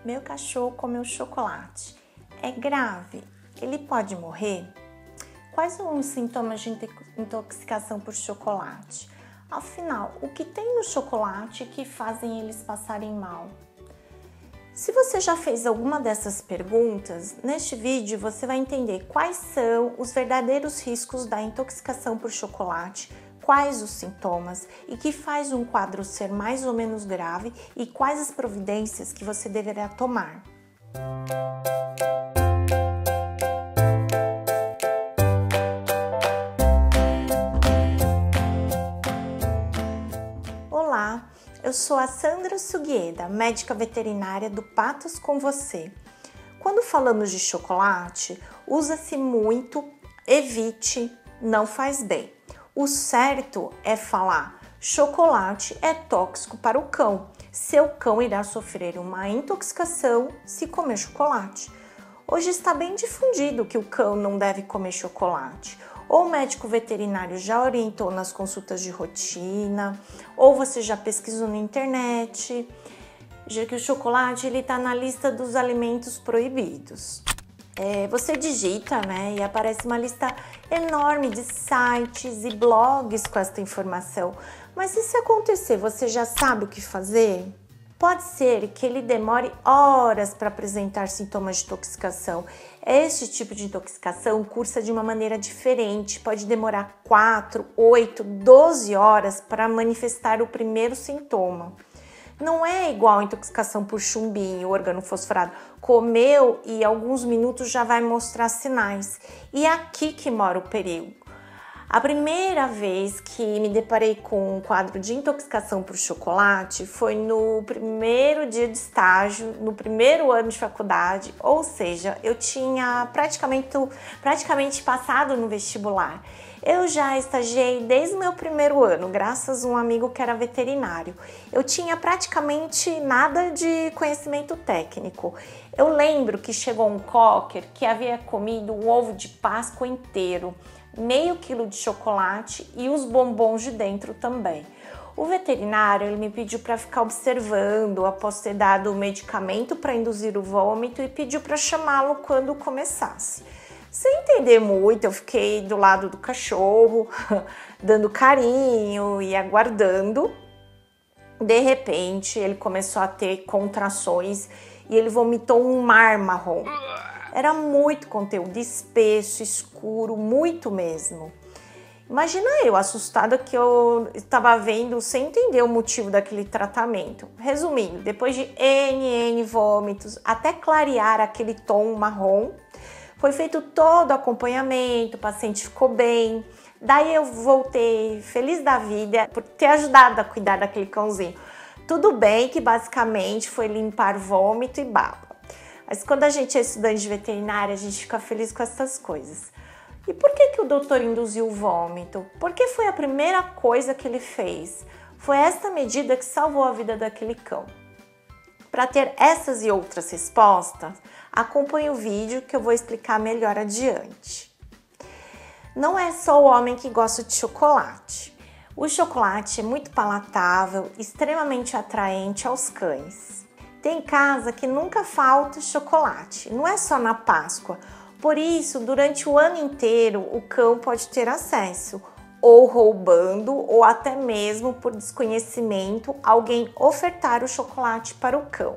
Meu cachorro comeu chocolate. É grave? Ele pode morrer? Quais são os sintomas de intoxicação por chocolate? Afinal, o que tem no chocolate que fazem eles passarem mal? Se você já fez alguma dessas perguntas, neste vídeo você vai entender quais são os verdadeiros riscos da intoxicação por chocolate, quais os sintomas e que faz um quadro ser mais ou menos grave e quais as providências que você deverá tomar. Olá, eu sou a Sandra Suguieda, médica veterinária do Patos com Você. Quando falamos de chocolate, usa-se muito evite, não faz bem. O certo é falar chocolate é tóxico para o cão. Seu cão irá sofrer uma intoxicação se comer chocolate. Hoje está bem difundido que o cão não deve comer chocolate. Ou o médico veterinário já orientou nas consultas de rotina, ou você já pesquisou na internet, já que o chocolate está na lista dos alimentos proibidos. Você digita, e aparece uma lista enorme de sites e blogs com esta informação. Mas e se acontecer, você já sabe o que fazer? Pode ser que ele demore horas para apresentar sintomas de intoxicação. Este tipo de intoxicação cursa de uma maneira diferente, pode demorar 4, 8, 12 horas para manifestar o primeiro sintoma. Não é igual a intoxicação por chumbinho, organofosforado. Comeu e alguns minutos já vai mostrar sinais. E é aqui que mora o perigo. A primeira vez que me deparei com um quadro de intoxicação por chocolate foi no primeiro dia de estágio, no primeiro ano de faculdade, ou seja, eu tinha praticamente passado no vestibular. Eu já estagiei desde o meu primeiro ano, graças a um amigo que era veterinário. Eu tinha praticamente nada de conhecimento técnico. Eu lembro que chegou um cocker que havia comido um ovo de Páscoa inteiro, meio quilo de chocolate e os bombons de dentro também. O veterinário ele me pediu para ficar observando após ter dado o medicamento para induzir o vômito e pediu para chamá-lo quando começasse. Sem entender muito, eu fiquei do lado do cachorro, dando carinho e aguardando. De repente, ele começou a ter contrações e ele vomitou um mar marrom. Era muito conteúdo espesso, escuro, muito mesmo. Imagina eu, assustada que eu estava vendo sem entender o motivo daquele tratamento. Resumindo, depois de N vômitos, até clarear aquele tom marrom, foi feito todo o acompanhamento, o paciente ficou bem. Daí eu voltei feliz da vida por ter ajudado a cuidar daquele cãozinho. Tudo bem que basicamente foi limpar vômito e baba. Mas quando a gente é estudante de veterinária, a gente fica feliz com essas coisas. E por que o doutor induziu o vômito? Porque foi a primeira coisa que ele fez. Foi esta medida que salvou a vida daquele cão. Para ter essas e outras respostas, acompanhe o vídeo que eu vou explicar melhor adiante. Não é só o homem que gosta de chocolate. O chocolate é muito palatável, extremamente atraente aos cães. Tem casa que nunca falta chocolate, não é só na Páscoa. Por isso, durante o ano inteiro, o cão pode ter acesso, ou roubando, ou até mesmo por desconhecimento, alguém ofertar o chocolate para o cão.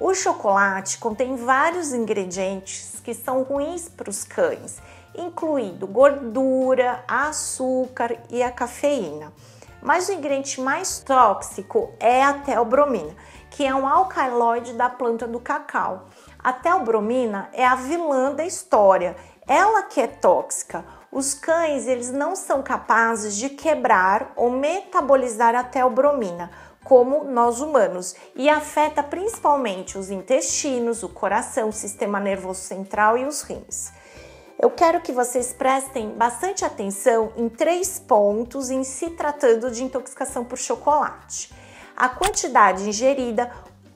O chocolate contém vários ingredientes que são ruins para os cães, incluindo gordura, açúcar e a cafeína. Mas o ingrediente mais tóxico é a teobromina, que é um alcaloide da planta do cacau. A teobromina é a vilã da história, ela que é tóxica. Os cães eles não são capazes de quebrar ou metabolizar a teobromina, como nós humanos, e afeta principalmente os intestinos, o coração, o sistema nervoso central e os rins. Eu quero que vocês prestem bastante atenção em 3 pontos em se tratando de intoxicação por chocolate. A quantidade ingerida,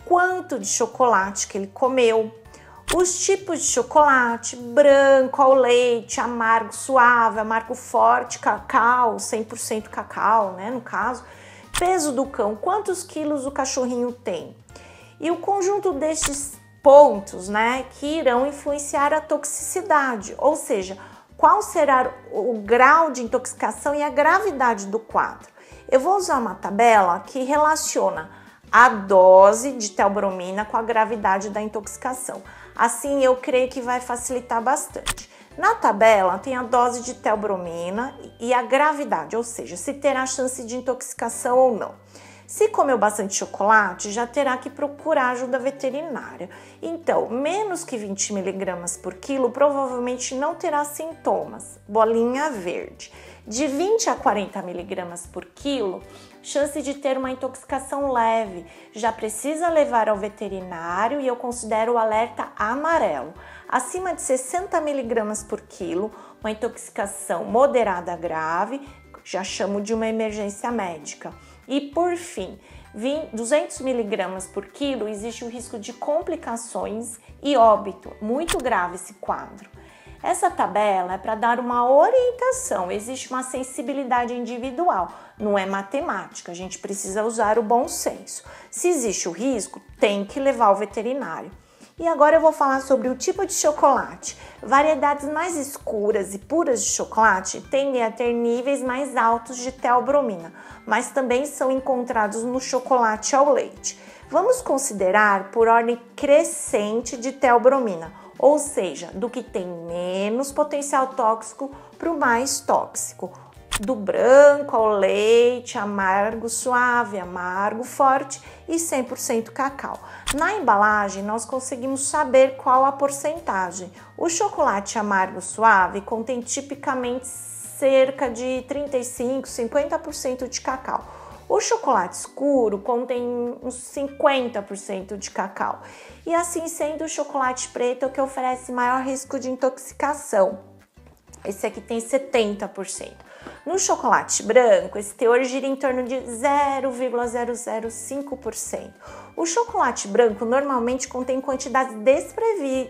quanto de chocolate que ele comeu, os tipos de chocolate, branco ao leite, amargo suave, amargo forte, cacau, 100% cacau, no caso, peso do cão, quantos quilos o cachorrinho tem. E o conjunto destes pontos, né, que irão influenciar a toxicidade, ou seja, qual será o grau de intoxicação e a gravidade do quadro. Eu vou usar uma tabela que relaciona a dose de teobromina com a gravidade da intoxicação. Assim, eu creio que vai facilitar bastante. Na tabela tem a dose de teobromina e a gravidade, ou seja, se terá chance de intoxicação ou não. Se comeu bastante chocolate, já terá que procurar ajuda veterinária. Então, menos que 20 mg por quilo provavelmente não terá sintomas, bolinha verde. De 20 a 40 mg por quilo, chance de ter uma intoxicação leve. Já precisa levar ao veterinário e eu considero o alerta amarelo. Acima de 60 mg por quilo, uma intoxicação moderada grave, já chamo de uma emergência médica. E por fim, 200 mg por quilo, existe o risco de complicações e óbito, muito grave esse quadro. Essa tabela é para dar uma orientação, existe uma sensibilidade individual, não é matemática, a gente precisa usar o bom senso. Se existe o risco, tem que levar ao veterinário. E agora eu vou falar sobre o tipo de chocolate. Variedades mais escuras e puras de chocolate tendem a ter níveis mais altos de teobromina, mas também são encontrados no chocolate ao leite. Vamos considerar por ordem crescente de teobromina, ou seja, do que tem menos potencial tóxico para o mais tóxico. Do branco ao leite, amargo suave, amargo forte e 100% cacau. Na embalagem, nós conseguimos saber qual a porcentagem. O chocolate amargo suave contém tipicamente cerca de 35, 50% de cacau. O chocolate escuro contém uns 50% de cacau. E assim sendo, o chocolate preto é o que oferece maior risco de intoxicação. Esse aqui tem 70%. No chocolate branco, esse teor gira em torno de 0,005%. O chocolate branco normalmente contém quantidades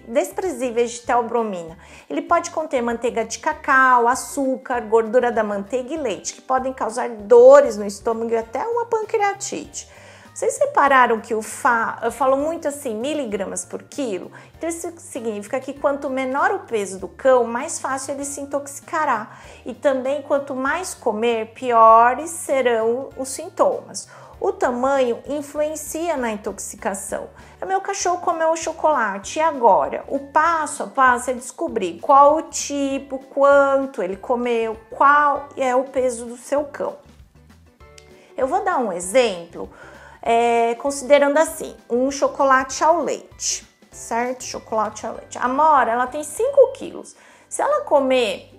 desprezíveis de teobromina. Ele pode conter manteiga de cacau, açúcar, gordura da manteiga e leite, que podem causar dores no estômago e até uma pancreatite. Vocês repararam que eu falo muito assim, miligramas por quilo? Então isso significa que quanto menor o peso do cão, mais fácil ele se intoxicará. E também quanto mais comer, piores serão os sintomas. O tamanho influencia na intoxicação. O meu cachorro comeu o chocolate e agora? O passo a passo é descobrir qual o tipo, quanto ele comeu, qual é o peso do seu cão. Eu vou dar um exemplo. Considerando assim, um chocolate ao leite, certo? Chocolate ao leite. A Mora, ela tem 5 quilos. Se ela comer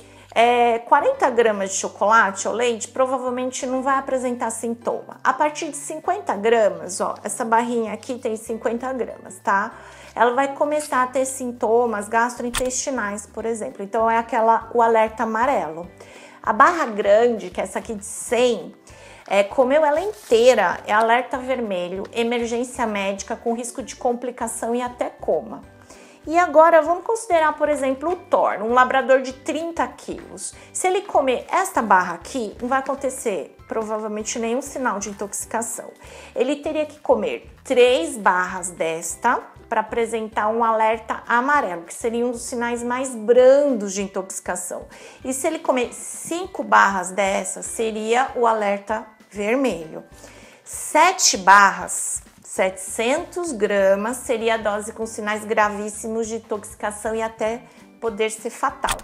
40 gramas de chocolate ao leite, provavelmente não vai apresentar sintoma. A partir de 50 gramas, ó, essa barrinha aqui tem 50 gramas, tá? Ela vai começar a ter sintomas gastrointestinais, por exemplo. Então, é o alerta amarelo. A barra grande, que é essa aqui de 100, comeu ela inteira, é alerta vermelho, emergência médica com risco de complicação e até coma. E agora vamos considerar, por exemplo, o Thor, um labrador de 30 quilos. Se ele comer esta barra aqui, não vai acontecer provavelmente nenhum sinal de intoxicação. Ele teria que comer 3 barras desta para apresentar um alerta amarelo, que seria um dos sinais mais brandos de intoxicação. E se ele comer 5 barras dessas, seria o alerta vermelho. 7 barras, 700 gramas, seria a dose com sinais gravíssimos de intoxicação e até poder ser fatal.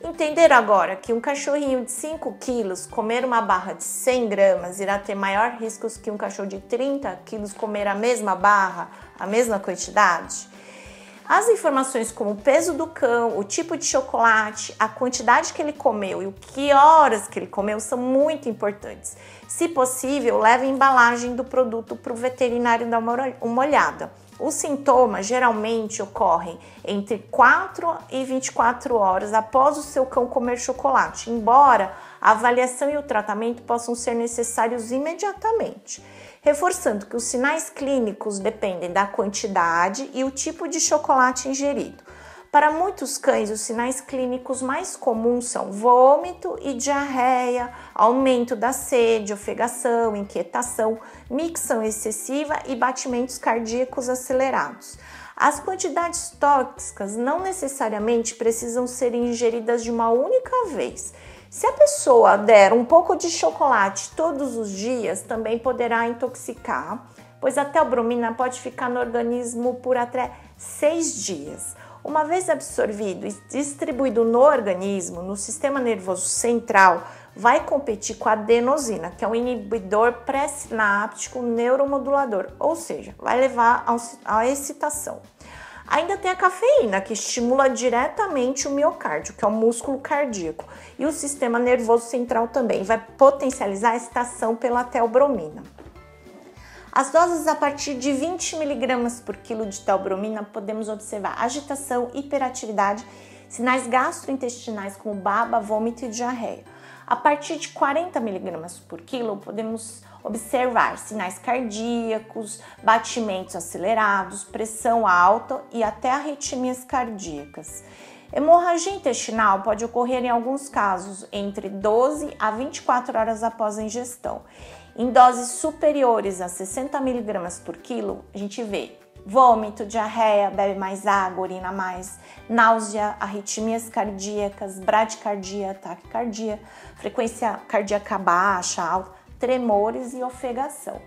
Entenderam agora que um cachorrinho de 5 quilos comer uma barra de 100 gramas irá ter maior riscos que um cachorro de 30 quilos comer a mesma barra, a mesma quantidade? As informações como o peso do cão, o tipo de chocolate, a quantidade que ele comeu e que horas que ele comeu são muito importantes. Se possível, leve a embalagem do produto para o veterinário dar uma olhada. Os sintomas geralmente ocorrem entre 4 e 24 horas após o seu cão comer chocolate, embora a avaliação e o tratamento possam ser necessários imediatamente. Reforçando que os sinais clínicos dependem da quantidade e o tipo de chocolate ingerido. Para muitos cães, os sinais clínicos mais comuns são vômito e diarreia, aumento da sede, ofegação, inquietação, micção excessiva e batimentos cardíacos acelerados. As quantidades tóxicas não necessariamente precisam ser ingeridas de uma única vez. Se a pessoa der um pouco de chocolate todos os dias, também poderá intoxicar, pois a theobromina pode ficar no organismo por até 6 dias. Uma vez absorvido e distribuído no organismo, no sistema nervoso central, vai competir com a adenosina, que é um inibidor pré-sináptico neuromodulador, ou seja, vai levar à excitação. Ainda tem a cafeína, que estimula diretamente o miocárdio, que é o músculo cardíaco, e o sistema nervoso central também vai potencializar a excitação pela theobromina. As doses a partir de 20 mg por quilo de theobromina podemos observar agitação, hiperatividade, sinais gastrointestinais como baba, vômito e diarreia. A partir de 40 mg por quilo podemos observar sinais cardíacos, batimentos acelerados, pressão alta e até arritmias cardíacas. Hemorragia intestinal pode ocorrer em alguns casos entre 12 a 24 horas após a ingestão. Em doses superiores a 60 mg por quilo, a gente vê vômito, diarreia, bebe mais água, urina mais, náusea, arritmias cardíacas, bradicardia, taquicardia, frequência cardíaca baixa, alta, tremores e ofegação.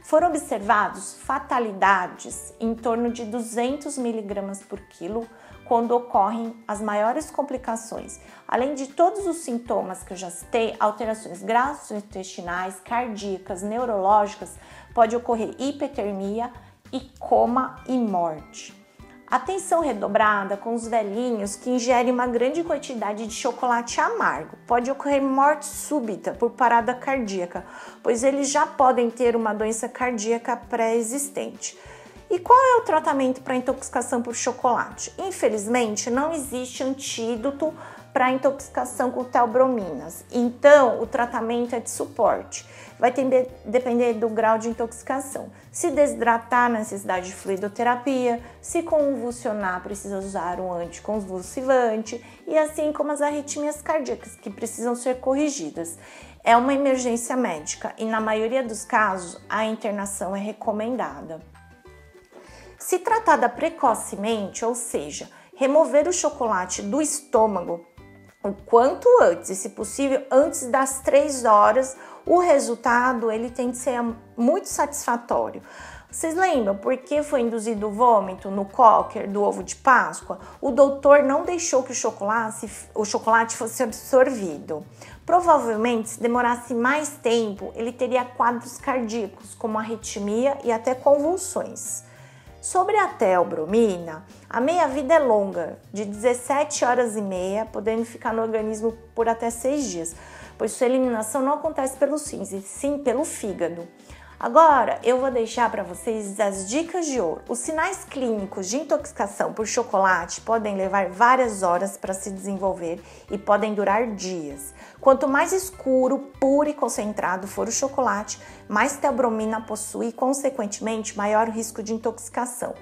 Foram observados fatalidades em torno de 200 mg por quilo quando ocorrem as maiores complicações. Além de todos os sintomas que eu já citei, alterações gastrointestinais, cardíacas, neurológicas, pode ocorrer hipertermia e coma e morte. Atenção redobrada com os velhinhos que ingerem uma grande quantidade de chocolate amargo. Pode ocorrer morte súbita por parada cardíaca, pois eles já podem ter uma doença cardíaca pré-existente. E qual é o tratamento para intoxicação por chocolate? Infelizmente, não existe antídoto para intoxicação com theobrominas. Então, o tratamento é de suporte. Vai depender do grau de intoxicação. Se desidratar, necessidade de fluidoterapia. Se convulsionar, precisa usar um anticonvulsivante. E assim como as arritmias cardíacas, que precisam ser corrigidas. É uma emergência médica e, na maioria dos casos, a internação é recomendada. Se tratada precocemente, ou seja, remover o chocolate do estômago o quanto antes, e se possível antes das 3 horas, o resultado ele tem de ser muito satisfatório. Vocês lembram por que foi induzido o vômito no cocker do ovo de Páscoa? O doutor não deixou que o chocolate fosse absorvido. Provavelmente, se demorasse mais tempo, ele teria quadros cardíacos, como arritmia e até convulsões. Sobre a theobromina, a meia-vida é longa, de 17 horas e meia, podendo ficar no organismo por até 6 dias, pois sua eliminação não acontece pelos rins, e sim pelo fígado. Agora, eu vou deixar para vocês as dicas de ouro. Os sinais clínicos de intoxicação por chocolate podem levar várias horas para se desenvolver e podem durar dias. Quanto mais escuro, puro e concentrado for o chocolate, mais theobromina possui e, consequentemente, maior o risco de intoxicação.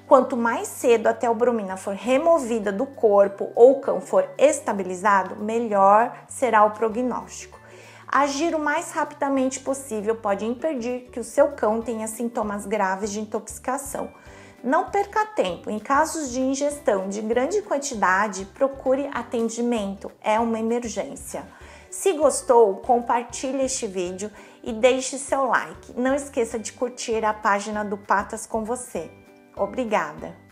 Quanto mais cedo a theobromina for removida do corpo ou o cão for estabilizado, melhor será o prognóstico. Agir o mais rapidamente possível pode impedir que o seu cão tenha sintomas graves de intoxicação. Não perca tempo. Em casos de ingestão de grande quantidade, procure atendimento. É uma emergência. Se gostou, compartilhe este vídeo e deixe seu like. Não esqueça de curtir a página do Patas com Você. Obrigada!